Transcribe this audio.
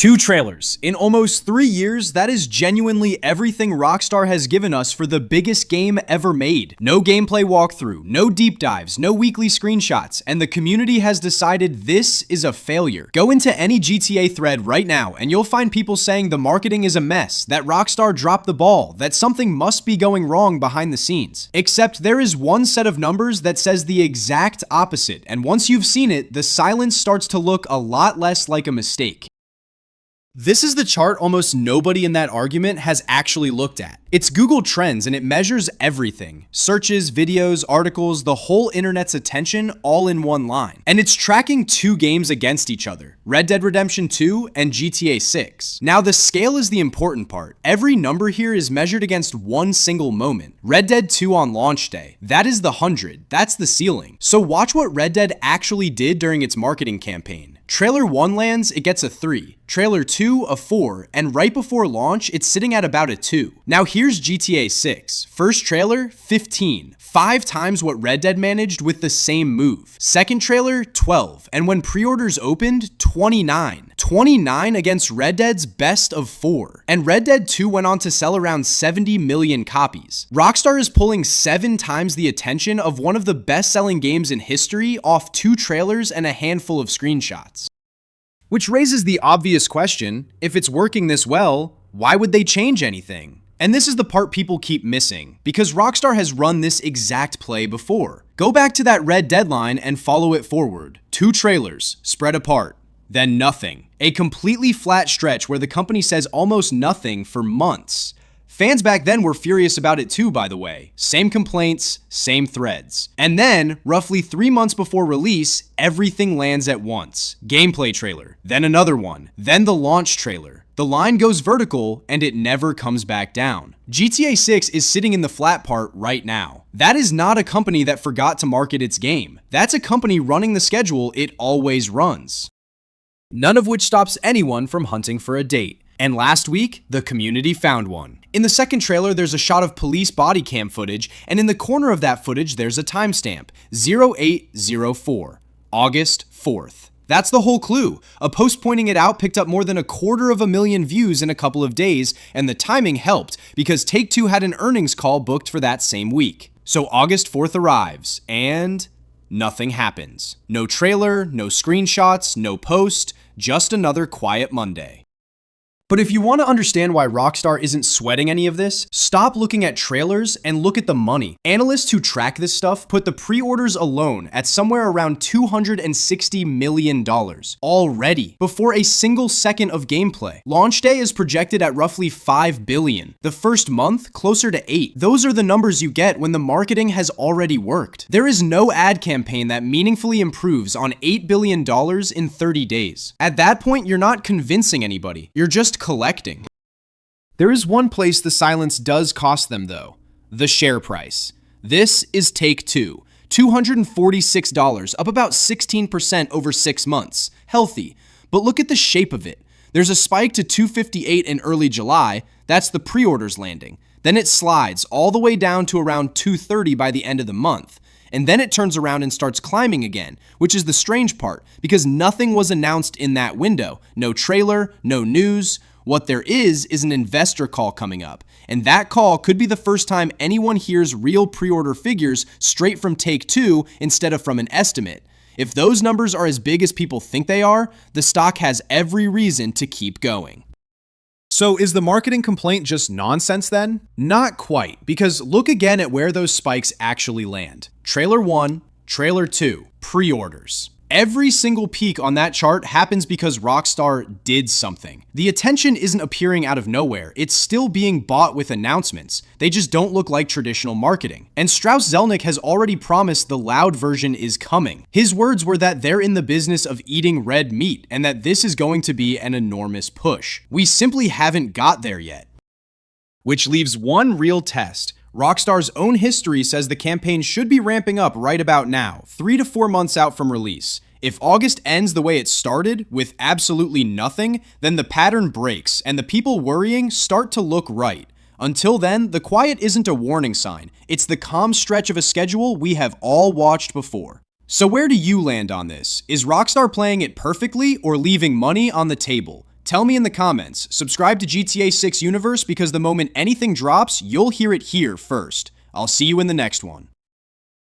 2 trailers. In almost 3 years, that is genuinely everything Rockstar has given us for the biggest game ever made. No gameplay walkthrough, no deep dives, no weekly screenshots, and the community has decided this is a failure. Go into any GTA thread right now and you'll find people saying the marketing is a mess, that Rockstar dropped the ball, that something must be going wrong behind the scenes. Except there is one set of numbers that says the exact opposite, and once you've seen it, the silence starts to look a lot less like a mistake. This is the chart almost nobody in that argument has actually looked at. It's Google Trends and it measures everything. Searches, videos, articles, the whole internet's attention all in one line. And it's tracking 2 games against each other, Red Dead Redemption 2 and GTA 6. Now the scale is the important part. Every number here is measured against one single moment. Red Dead 2 on launch day. That is the 100. That's the ceiling. So watch what Red Dead actually did during its marketing campaign. Trailer 1 lands, it gets a 3. Trailer 2, a 4, and right before launch, it's sitting at about a 2. Now here's GTA 6. First trailer, 15. 5 times what Red Dead managed with the same move. Second trailer, 12. And when pre-orders opened, 29. 29 against Red Dead's best of 4. And Red Dead 2 went on to sell around 70 million copies. Rockstar is pulling 7 times the attention of one of the best-selling games in history off 2 trailers and a handful of screenshots. Which raises the obvious question, if it's working this well, why would they change anything? And this is the part people keep missing, because Rockstar has run this exact play before. Go back to that Red Dead line and follow it forward. 2 trailers, spread apart. Then nothing. A completely flat stretch where the company says almost nothing for months. Fans back then were furious about it too, by the way. Same complaints, same threads. And then, roughly 3 months before release, everything lands at once. Gameplay trailer, then another one, then the launch trailer. The line goes vertical and it never comes back down. GTA 6 is sitting in the flat part right now. That is not a company that forgot to market its game. That's a company running the schedule it always runs. None of which stops anyone from hunting for a date. And last week, the community found one. In the second trailer, there's a shot of police body cam footage, and in the corner of that footage, there's a timestamp, 0804, August 4th. That's the whole clue. A post pointing it out picked up more than 250,000 views in a couple of days, and the timing helped because Take-Two had an earnings call booked for that same week. So August 4th arrives, and nothing happens. No trailer, no screenshots, no post, just another quiet Monday. But if you want to understand why Rockstar isn't sweating any of this, stop looking at trailers and look at the money. Analysts who track this stuff put the pre-orders alone at somewhere around $260 million already before a single second of gameplay. Launch day is projected at roughly $5 billion. The first month, closer to $8 billion. Those are the numbers you get when the marketing has already worked. There is no ad campaign that meaningfully improves on $8 billion in 30 days. At that point, you're not convincing anybody. You're just collecting. There is one place the silence does cost them though, the share price. This is Take-Two, $246, up about 16% over 6 months. Healthy, but look at the shape of it. There's a spike to $258 in early July, that's the pre-orders landing. Then it slides all the way down to around $230 by the end of the month. And then it turns around and starts climbing again, which is the strange part, because nothing was announced in that window. No trailer, no news. What there is an investor call coming up, and that call could be the first time anyone hears real pre-order figures straight from Take-Two instead of from an estimate. If those numbers are as big as people think they are, the stock has every reason to keep going. So is the marketing complaint just nonsense then? Not quite, because look again at where those spikes actually land. Trailer 1, Trailer 2, pre-orders. Every single peak on that chart happens because Rockstar did something. The attention isn't appearing out of nowhere, it's still being bought with announcements. They just don't look like traditional marketing. And Strauss Zelnick has already promised the loud version is coming. His words were that they're in the business of eating red meat, and that this is going to be an enormous push. We simply haven't got there yet. Which leaves one real test. Rockstar's own history says the campaign should be ramping up right about now, 3 to 4 months out from release. If August ends the way it started, with absolutely nothing, then the pattern breaks, and the people worrying start to look right. Until then, the quiet isn't a warning sign, it's the calm stretch of a schedule we have all watched before. So where do you land on this? Is Rockstar playing it perfectly or leaving money on the table? Tell me in the comments. Subscribe to GTA 6 Universe because the moment anything drops, you'll hear it here first. I'll see you in the next one.